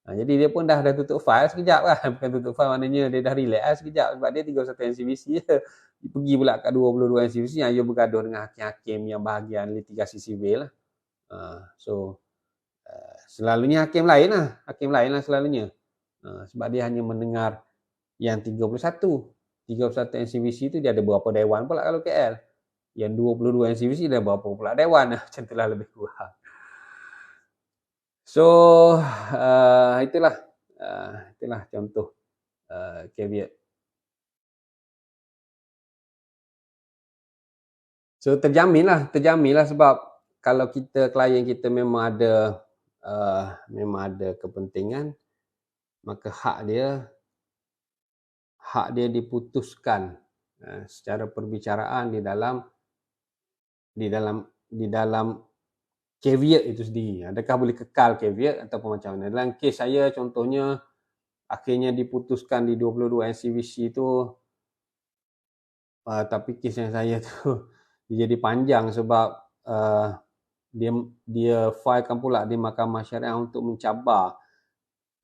Jadi dia pun dah tutup file sekejap lah. Bukan tutup file maknanya dia dah relax lah sekejap. Sebab dia 31 NCVC je. Dia pergi pula kat 22 NCVC yang dia bergaduh dengan hakim-hakim yang bahagian litigasi sivil lah. Selalunya hakim lain lah. Hakim lain lah selalunya. Sebab dia hanya mendengar yang 31 NCVC tu dia ada berapa dewan pula kalau KL. Yang 22 NCVC dah berapa pula dewan. Macam itulah lebih kurang. So, itulah contoh caveat. So, terjaminlah sebab kalau klien kita memang ada kepentingan, maka hak dia diputuskan secara perbicaraan di dalam caveat itu sendiri. Adakah boleh kekal caveat ataupun macam mana? Dalam kes saya contohnya akhirnya diputuskan di 22 NCVC itu, tapi kes yang saya tu dia jadi panjang sebab dia filekan pula di Mahkamah Syariah untuk mencabar.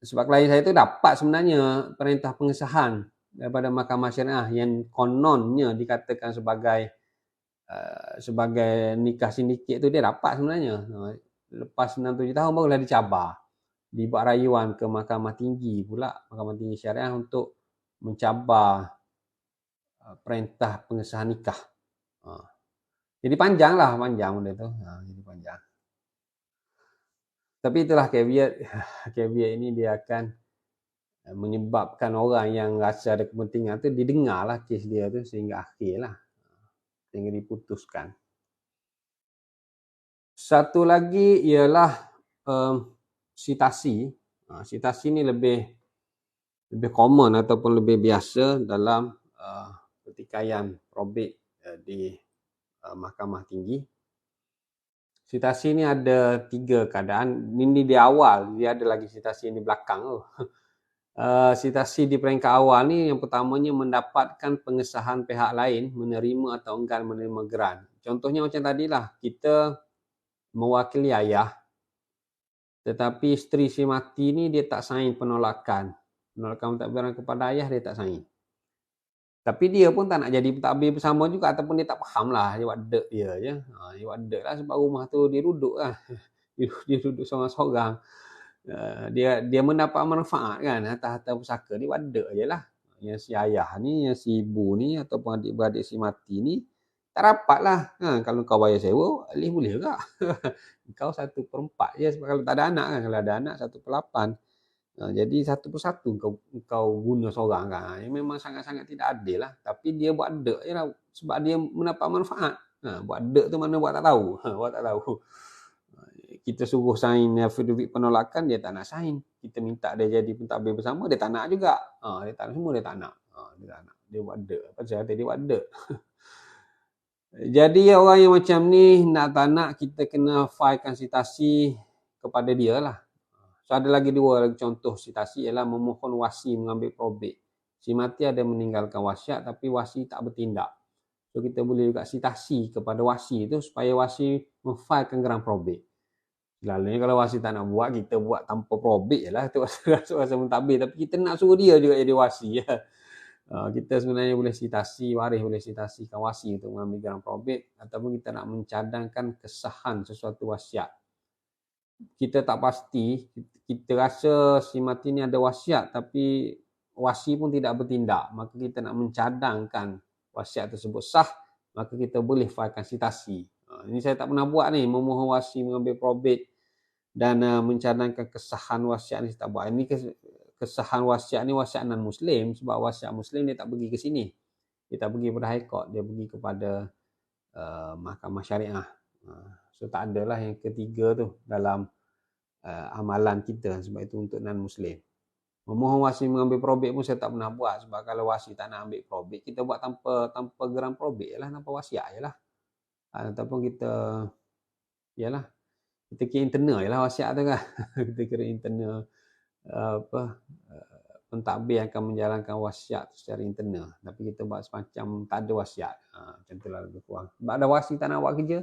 Sebab klien saya tu dapat sebenarnya perintah pengesahan daripada Mahkamah Syariah yang kononnya dikatakan sebagai nikah sindiket tu dia dapat sebenarnya. Lepas 6-7 tahun barulah dicabar. Dibuat rayuan ke Mahkamah Tinggi pula, Mahkamah Tinggi Syariah untuk mencabar perintah pengesahan nikah. Jadi panjang benda tu. Jadi panjang. Tapi itulah caveat. Caveat ini dia akan menyebabkan orang yang rasa ada kepentingan tu didengarlah kes dia tu sehingga akhirlah. Sehingga diputuskan. Satu lagi ialah sitasi. Sitasi ni lebih common ataupun lebih biasa dalam pertikaian probate di Mahkamah Tinggi. Sitasi ni ada 3 keadaan. Ini di awal, dia ada lagi sitasi yang di belakang tu. Sitasi di peringkat awal ni yang pertamanya mendapatkan pengesahan pihak lain menerima atau enggan menerima geran. Contohnya macam tadilah, kita mewakili ayah, tetapi isteri si mati ni dia tak sign penolakan pentadbiran kepada ayah, dia tak sign. Tapi dia pun tak nak jadi pentadbir bersama juga, ataupun dia tak faham lah, dia buat dek dia je. Dia buat dek lah sebab rumah tu dia duduk lah. Dia duduk seorang-seorang. Dia mendapat manfaat kan harta-harta pusaka, dia buat dek je lah. Yang si ayah ni, yang si ibu ni ataupun adik-beradik si mati ni tak rapat lah. Kalau kau bayar sewa, alih boleh juga. Kau 1/4 je, sebab kalau tak ada anak kan. Kalau ada anak 1/8. Jadi 1/1 kau guna seorang kan. Memang sangat-sangat tidak adil lah. Tapi dia buat dek je lah. Sebab dia mendapat manfaat. Buat dek tu mana buat tak tahu. Buat tak tahu. Kita suruh sign affidavit penolakan, dia tak nak sign. Kita minta dia jadi pentadbir bersama, dia tak nak juga. Dia tak nak semua, dia tak nak. Dia buat dek. Pasal dia buat dek. Jadi orang yang macam ni nak tak nak kita kena filekan sitasi kepada dia lah. So ada lagi 2 contoh sitasi ialah memohon wasi mengambil probate. Si mati ada meninggalkan wasiat tapi wasi tak bertindak. So kita boleh juga sitasi kepada wasi tu supaya wasi memfilekan geran probate. Selalunya kalau wasi tak nak buat, kita buat tanpa probate je lah. Itu rasa mentadbir. Tapi kita nak suruh dia juga jadi wasi. Kita sebenarnya boleh sitasi, waris boleh sitasikan wasi untuk mengambil geran probate, ataupun kita nak mencadangkan kesahan sesuatu wasiat. Kita tak pasti, kita rasa si mati ni ada wasiat tapi wasi pun tidak bertindak, maka kita nak mencadangkan wasiat tersebut sah, maka kita boleh filekan sitasi. Ini saya tak pernah buat ni, memohon wasi mengambil probate dan mencadangkan kesahan wasiat ni saya tak buat. Ini kesahan wasiat ni wasiat non-Muslim, sebab wasiat Muslim dia tak pergi ke sini. Dia tak pergi pada High Court, dia pergi kepada Mahkamah Syariah. So tak adalah yang ketiga tu dalam amalan kita, sebab itu untuk non-Muslim. Memohon wasi mengambil probate pun saya tak pernah buat, sebab kalau wasi tak nak ambil probate, kita buat tanpa geran probate lah, tanpa wasiat je lah. Ataupun kita kira internal je lah wasiat tu kan. Kita kira internal pentadbir akan menjalankan wasiat secara internal, tapi kita buat semacam tak ada wasiat. Macam tu lah lebih kurang. Sebab ada wasi tak nak buat kerja.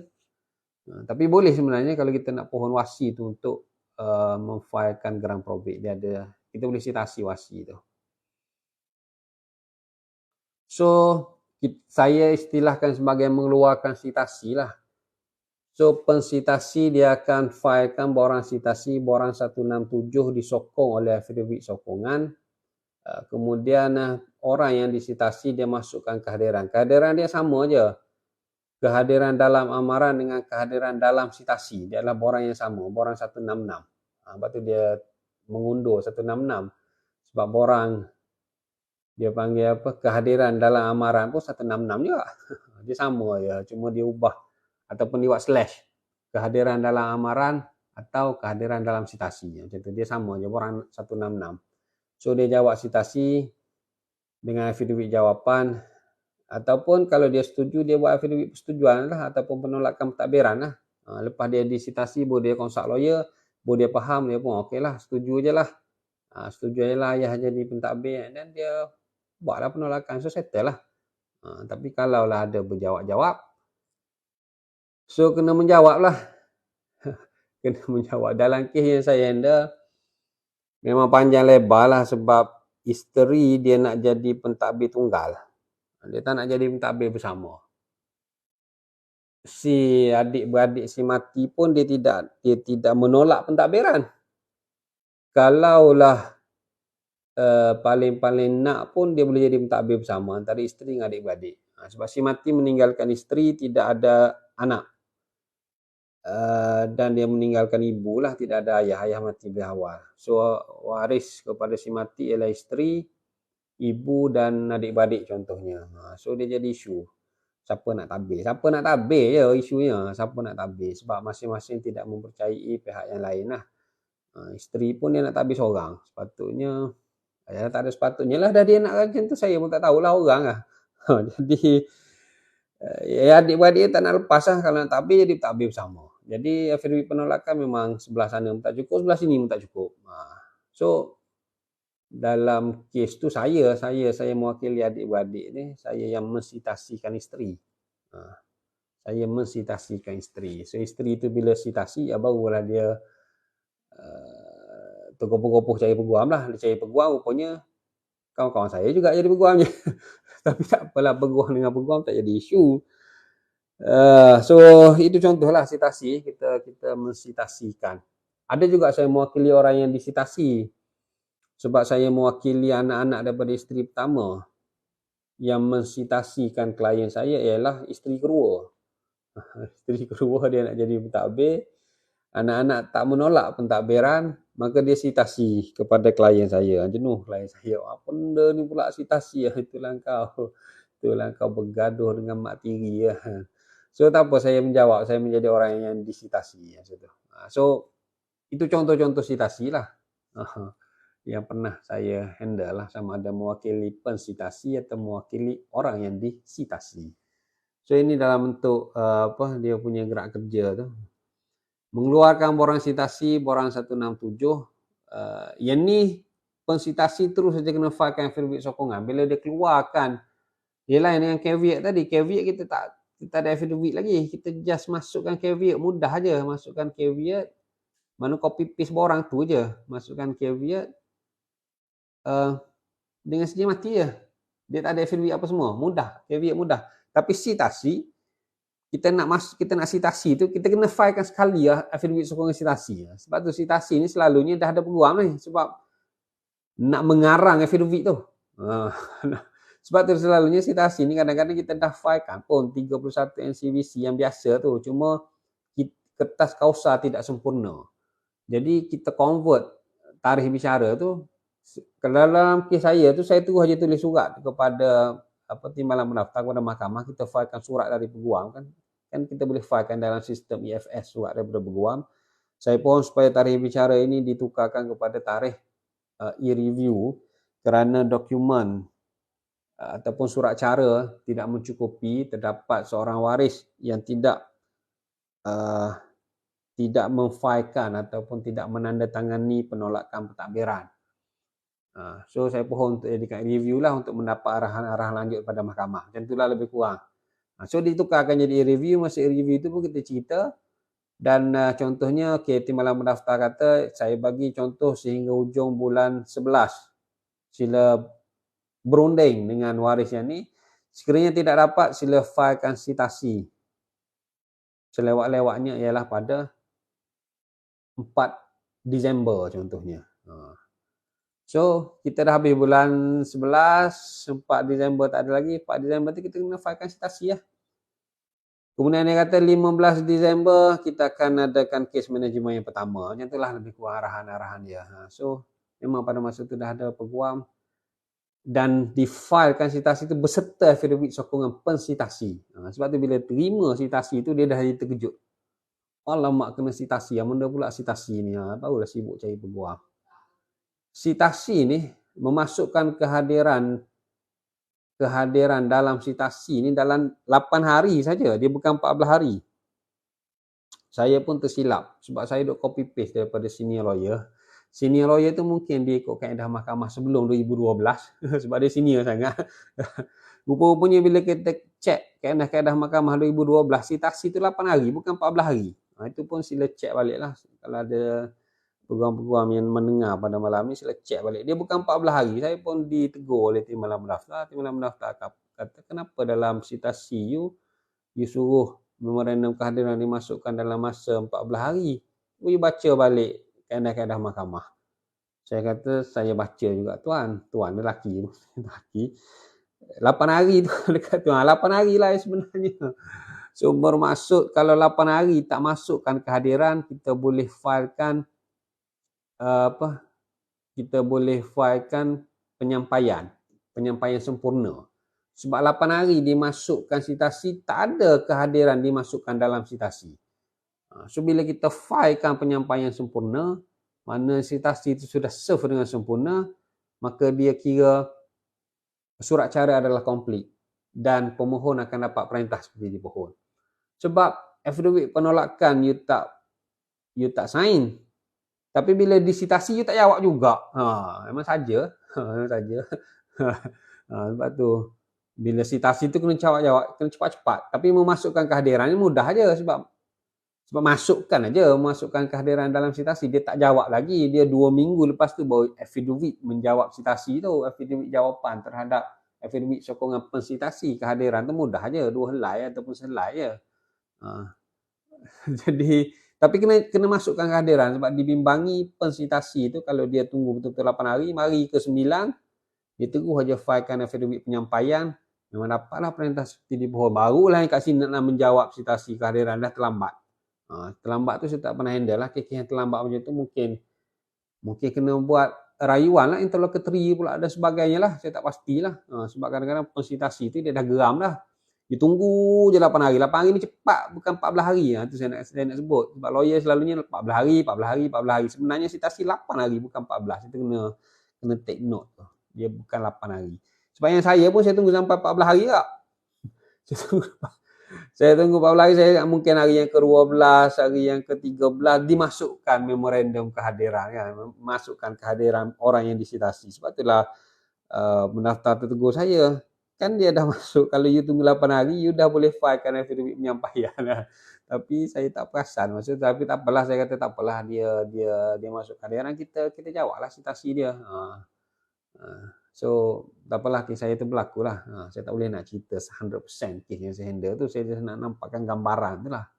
Tapi boleh sebenarnya kalau kita nak pohon wasi tu untuk memfilekan geran probate. Kita boleh sitasi wasi tu. So saya istilahkan sebagai mengeluarkan sitasi lah. So pensitasi dia akan filekan borang sitasi, borang 167 disokong oleh affidavit sokongan. Kemudian orang yang disitasi dia masukkan kehadiran. Kehadiran dia sama je. Kehadiran dalam amaran dengan kehadiran dalam sitasi. Dia adalah borang yang sama, borang 166. Lepas tu dia mengundur 166. Sebab borang dia panggil kehadiran dalam amaran pun 166 juga. Dia sama je, cuma dia ubah ataupun dia buat slash. Kehadiran dalam amaran atau kehadiran dalam sitasi. Macam tu, dia sama je, borang 166. So dia jawab sitasi dengan affidavit jawapan, ataupun kalau dia setuju dia buat affidavit persetujuan lah, ataupun penolakan pentadbiran lah. Lepas dia disitasi, baru dia consult lawyer, baru dia faham, dia pun okey lah, setuju je lah. Setuju je lah ayah jadi pentadbir, dan dia buatlah penolakan, so settle lah. Tapi kalau lah ada berjawab-jawab, so kena menjawab lah. Kena menjawab. Dalam kes yang saya handle, memang panjang lebar lah sebab isteri dia nak jadi pentadbir tunggal. Dia tak nak jadi pentadbir bersama. Si adik-beradik si mati pun dia tidak menolak pentadbiran. Kalaulah paling-paling nak pun dia boleh jadi pentadbir bersama antara isteri dengan adik-beradik. Sebab si mati meninggalkan isteri, tidak ada anak. Dan dia meninggalkan ibu lah, tidak ada ayah. Ayah mati lebih awal. So waris kepada si mati ialah isteri, ibu dan adik-beradik contohnya. So dia jadi isu. Siapa nak tabir? Siapa nak tabir je isunya. Siapa nak tabir? Sebab masing-masing tidak mempercayai pihak yang lain lah. Isteri pun dia nak tabir seorang. Sepatutnya, tak ada sepatutnya lah. Dah dia nak macam tu, saya pun tak tahulah orang lah. Jadi, adik-beradik tak nak lepas lah. Kalau nak tabir, jadi tabir bersama. Jadi, affidavit penolakan memang sebelah sana pun tak cukup, sebelah sini pun tak cukup. So, dalam kes tu saya mewakili adik-beradik ni, saya yang mensitasikan isteri. Saya mensitasikan isteri. So isteri tu bila sitasi, barulah dia tergopoh-gopoh cari peguam lah. Dia cari peguam, rupanya kawan-kawan saya juga jadi peguamnya. Tapi tak apalah, peguam dengan peguam tak jadi isu. So itu contohlah sitasi, kita mensitasikan. Ada juga saya mewakili orang yang disitasi. Sebab saya mewakili anak-anak daripada isteri pertama. Yang mensitasikan klien saya ialah isteri kedua. Isteri kedua dia nak jadi pentadbir. Anak-anak tak menolak pentadbiran, maka dia sitasi kepada klien saya. Jenuh klien saya. Apa benda ni pula sitasi? Itulah kau bergaduh dengan mak tiri. So tak apa, saya menjawab. Saya menjadi orang yang disitasi. So itu contoh-contoh sitasi lah. Yang pernah saya handle lah, sama ada mewakili pensitasi atau mewakili orang yang disitasi. So ini dalam bentuk dia punya gerak kerja tu. Mengeluarkan borang sitasi, borang 167. Yang ni pensitasi terus saja kena filekan affidavit sokongan. Bila dia keluarkan, dia lain dengan caveat tadi. Caveat kita tak ada affidavit lagi. Kita just masukkan caveat, mudah aja masukkan caveat. Mana copy paste borang tu je. Masukkan caveat. Dengan saja mati je. Dia tak ada affidavit apa semua. Mudah. Caveat mudah. Tapi sitasi, kita nak sitasi tu, kita kena filekan sekali lah affidavit sokongan sitasi. Sebab tu sitasi ni selalunya dah ada peguam ni. Sebab nak mengarang affidavit tu. Sebab tu selalunya sitasi ni kadang-kadang kita dah filekan pun 31 NCVC yang biasa tu. Cuma kertas kausa tidak sempurna. Jadi kita convert tarikh bicara tu. Dalam kes saya tu, saya terus aja tulis surat kepada timbalan pendaftar, kepada mahkamah. Kita filekan surat dari peguam kan kita boleh filekan dalam sistem EFS surat daripada peguam. Saya pohon supaya tarikh bicara ini ditukarkan kepada tarikh e-review kerana dokumen ataupun surat cara tidak mencukupi. Terdapat seorang waris yang tidak memfilekan ataupun tidak menandatangani penolakan pentadbiran. So saya pohon untuk jadikan review lah untuk mendapat arahan-arahan lanjut pada mahkamah. Macam itulah lebih kurang. So ditukarkan jadi review. Masa review itu pun kita cerita. Dan contohnya, timbalan pendaftar kata, saya bagi contoh sehingga hujung bulan 11. Sila berunding dengan waris yang ni. Sekiranya tidak dapat, sila filekan sitasi. Selewat-lewatnya ialah pada 4 Disember contohnya. So, kita dah habis bulan 11, 4 Disember tak ada lagi. 4 Disember tu kita kena filekan sitasi lah. Kemudian dia kata 15 Disember kita akan adakan kes manajemen yang pertama. Macam itulah lebih kurang arahan-arahan dia. So, memang pada masa tu dah ada peguam. Dan difilekan sitasi tu beserta affidavit sokongan pensitasi. Sebab tu bila terima sitasi tu, dia dah jadi terkejut. Alamak, kena sitasi. Yang mana pula sitasi ni? Barulah sibuk cari peguam. Sitasi ni memasukkan kehadiran dalam sitasi ni dalam 8 hari saja. Dia bukan 14 hari. saya pun tersilap sebab saya duk copy paste daripada senior lawyer. Senior lawyer tu mungkin dia ikut kaedah mahkamah sebelum 2012 sebab dia senior sangat. Rupa-rupanya bila kita cek kaedah-kaedah mahkamah 2012, sitasi tu 8 hari bukan 14 hari. Itu pun sila cek baliklah. Kalau ada peguam-peguam yang mendengar pada malam ni, sila cek balik. Dia bukan 14 hari. Saya pun ditegur oleh timbalan pendaftar. Timbalan pendaftar kata, kenapa dalam sitasi you suruh memorandum kehadiran dimasukkan dalam masa 14 hari. You baca balik kaedah-kaedah mahkamah. Saya kata, saya baca juga tuan. Tuan lelaki. 8 hari tu dekat tu. 8 hari lah sebenarnya. So bermaksud kalau 8 hari tak masukkan kehadiran, kita boleh filekan kita boleh filekan penyampaian sempurna. Sebab 8 hari dimasukkan sitasi, tak ada kehadiran dimasukkan dalam sitasi. So bila kita filekan penyampaian sempurna, mana sitasi itu sudah serve dengan sempurna, maka dia kira surat cara adalah komplit dan pemohon akan dapat perintah seperti dipohon. Sebab affidavit penolakan you tak sign, tapi bila disitasi you tak jawab juga. Memang saja. Memang saja. Sebab tu bila sitasi tu kena jawab, kena cepat-cepat. Tapi memasukkan kehadiran ni mudah aja sebab masukkan kehadiran dalam sitasi, dia tak jawab lagi. Dia 2 minggu lepas tu baru affidavit menjawab sitasi tu, affidavit jawapan terhadap affidavit sokongan pensitasi kehadiran tu mudah aja, 2 helai ataupun sehelai je. Jadi tapi kena masukkan kehadiran sebab dibimbangi pensitasi tu kalau dia tunggu betul-betul 8 hari, mari ke 9 dia terus aja filekan affidavit penyampaian, memang dapatlah perintah seperti dipohon, barulah yang kat sini nak menjawab sitasi kehadiran, dah terlambat. Terlambat tu saya tak pernah handle lah. Kes yang terlambat macam tu mungkin kena buat rayuan lah, interlocutory pula dan sebagainya lah. Saya tak pastilah. Sebab kadang-kadang pensitasi tu dia dah geram dah. Dia tunggu je 8 hari. 8 hari ni cepat, bukan 14 hari. Itu saya nak sebut. Sebab lawyer selalunya 14 hari. Sebenarnya sitasi 8 hari bukan 14. Itu kena take note tu. Dia bukan 8 hari. Sebab yang saya pun saya tunggu sampai 14 hari tak. Saya tunggu 14 hari, saya mungkin hari yang ke-12, hari yang ke-13 dimasukkan memorandum kehadiran kan, masukkan kehadiran orang yang disitasi. Sebab itulah pendaftar tertegur saya. Kan dia dah masuk, kalau you tunggu 8 hari, you dah boleh filekan affidavit penyampaian. Tapi saya tak perasan maksud, tapi tak apalah, saya kata tak apalah, dia masuk kehadiran, kita jawablah sitasi dia. So tak apalah, kes saya tu berlaku lah. Saya tak boleh nak cerita 100% kes yang saya handle tu, saya just nak nampakkan gambaran tu lah.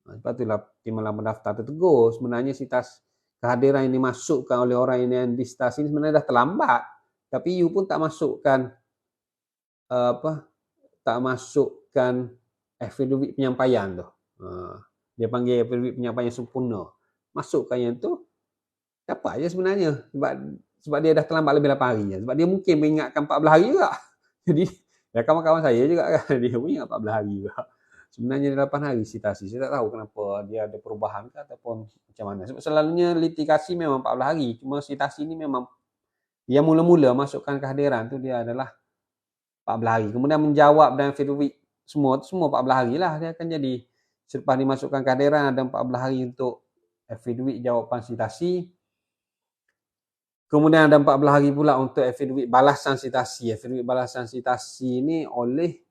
Sebab itulah timbalan pendaftar tertegur. Sebenarnya kehadiran yang dimasukkan oleh orang yang disitasi ini sebenarnya dah terlambat. Tapi you pun tak masukkan affidavit penyampaian tu. Dia panggil affidavit penyampaian sempurna. Masukkan yang tu dapat aja sebenarnya. Sebab dia dah terlambat lebih 8 hari. Sebab dia mungkin mengingatkan 14 hari juga. Jadi, kawan-kawan saya juga kan, dia pun ingat 14 hari juga. Sebenarnya 8 hari sitasi. Saya tak tahu kenapa dia ada perubahan ke ataupun macam mana. Sebab selalunya litigasi memang 14 hari. Cuma sitasi ni memang, dia mula-mula masukkan kehadiran tu dia adalah 14 hari. Kemudian menjawab dan affidavit semua 14 hari lah. Dia akan jadi, selepas dimasukkan kehadiran ada 14 hari untuk affidavit jawapan sitasi. Kemudian ada 14 hari pula untuk affidavit balasan sitasi. Affidavit balasan sitasi ni oleh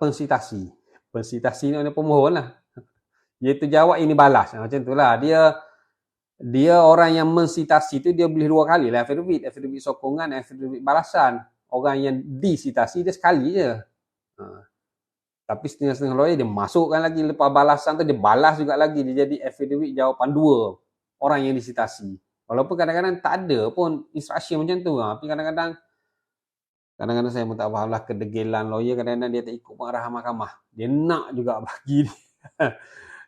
pensitasi. Pensitasi ni oleh pemohon lah. Iaitu jawab ini balas. Macam tu lah. Dia orang yang mensitasi tu dia boleh 2 kali lah affidavit. Affidavit sokongan, affidavit balasan. Orang yang disitasi dia sekali je. Tapi setengah-setengah lawyer dia masukkan lagi lepas balasan tu, dia balas juga lagi. Dia jadi affidavit jawapan 2 orang yang disitasi. Walaupun kadang-kadang tak ada pun instruction macam tu. Tapi kadang-kadang saya pun tak faham lah kedegilan lawyer. Kadang-kadang dia tak ikut pengarahan mahkamah. Dia nak juga bagi dia.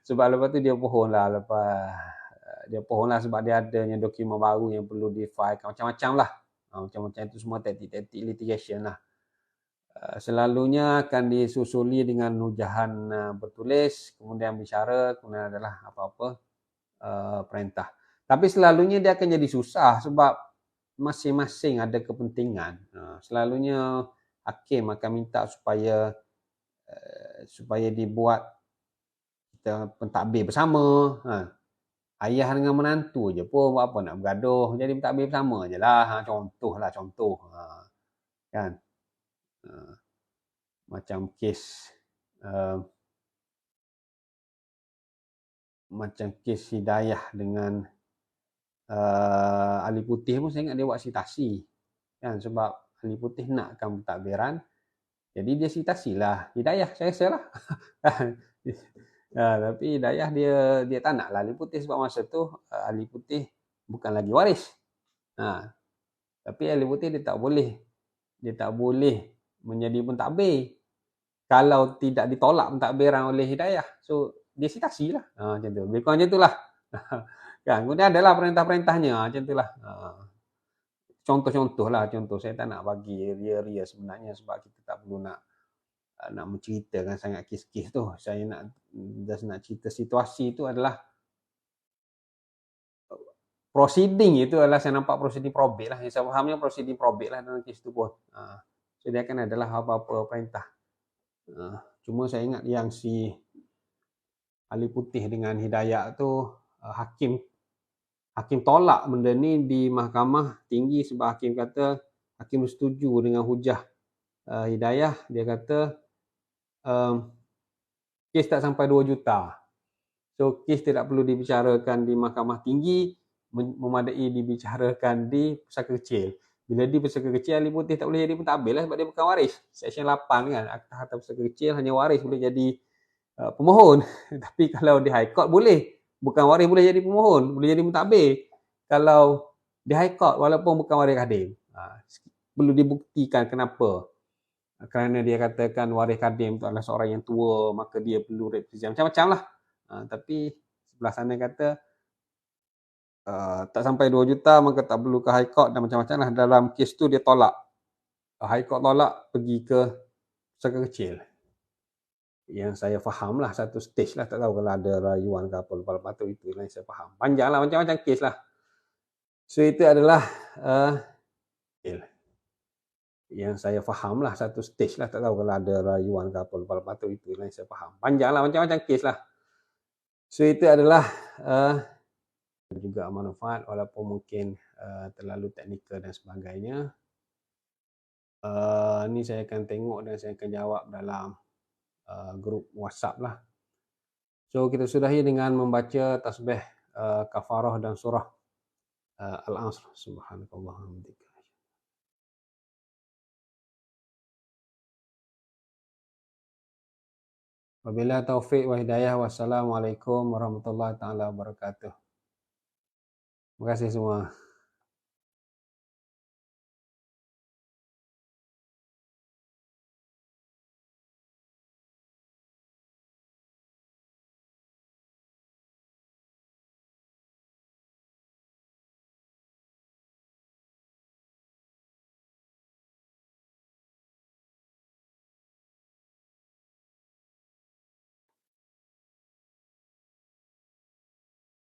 Sebab lepas tu dia pohon lah. Sebab dia adanya dokumen baru yang perlu di-file. Macam-macam lah. Macam-macam itu semua taktik-taktik litigation lah. Selalunya akan disusuli dengan nujahan bertulis, kemudian bicara, kemudian adalah apa-apa perintah. Tapi selalunya dia akan jadi susah sebab masing-masing ada kepentingan. Selalunya hakim akan minta supaya dibuat kita pentadbir bersama. Ayah dengan menantu je pun buat apa nak bergaduh, jadi pentadbir bersama je lah. Contoh lah, contoh. Kan? Macam kes Hidayah dengan Ali Putih pun saya ingat dia buat sitasi. Kan? Sebab Ali Putih nakkan pentadbiran, jadi dia sitasilah Hidayah, saya rasa lah. Tapi Hidayah dia tak nak lah Ali Putih sebab masa tu Ali Putih bukan lagi waris. Tapi Ali Putih dia tak boleh menjadi pentadbir kalau tidak ditolak pentadbiran oleh Hidayah. So dia sitasi lah. Macam tu. Lebih kurang macam tu lah. Kan? Kemudian adalah perintah-perintahnya. Macam tu lah. Contoh-contoh lah. Contoh. Saya tak nak bagi ria-ria sebenarnya sebab kita tak perlu nak menceritakan sangat kes-kes tu. Saya nak cerita situasi tu adalah proceeding itu adalah saya nampak proceeding probate lah. Yang saya fahamnya proceeding probate lah dalam kes tu pun. So dia akan adalah apa-apa perintah. Cuma saya ingat yang si Ali Putih dengan Hidayah tu hakim tolak benda ni di mahkamah tinggi sebab hakim setuju dengan hujah Hidayah. Dia kata kes tak sampai 2 juta. So kes tidak perlu dibicarakan di mahkamah tinggi, memadai dibicarakan di pusaka kecil. Bila di pusaka kecil, Ali Putih tak boleh jadi pentadbir lah sebab dia bukan waris. Seksyen 8 kan, Akta Harta Pusaka Kecil hanya waris boleh jadi pemohon. Tapi kalau di High Court boleh. Bukan waris boleh jadi pemohon, boleh jadi pentadbir. Kalau di High Court walaupun bukan waris kadim. Perlu dibuktikan kenapa. Kerana dia katakan waris kadim itu adalah seorang yang tua, maka dia perlu represent. Macam-macam lah. Tapi sebelah sana kata tak sampai 2 juta maka tak perlu ke High Court dan macam-macam lah. Dalam kes tu dia tolak. High Court tolak pergi ke pusaka kecil. Yang saya faham lah satu stage lah. Tak tahu kalau ada rayuan ke apa lepas tu, itu yang saya faham. Panjang lah, macam-macam kes lah. So itu adalah yang saya faham lah satu stage lah. Tak tahu kalau ada rayuan ke apa lepas tu, itu yang saya faham. Panjang lah, macam-macam kes lah. So itu adalah juga manfaat walaupun mungkin terlalu teknikal dan sebagainya. Ni saya akan tengok dan saya akan jawab dalam grup WhatsApp lah. So kita sudahi dengan membaca tasbih kafarah dan surah Al-Asr. Subhanakallahumma wa bihamdika. Wabillahi taufik wa hidayah. Wassalamualaikum warahmatullahi taala wabarakatuh. Terima kasih semua.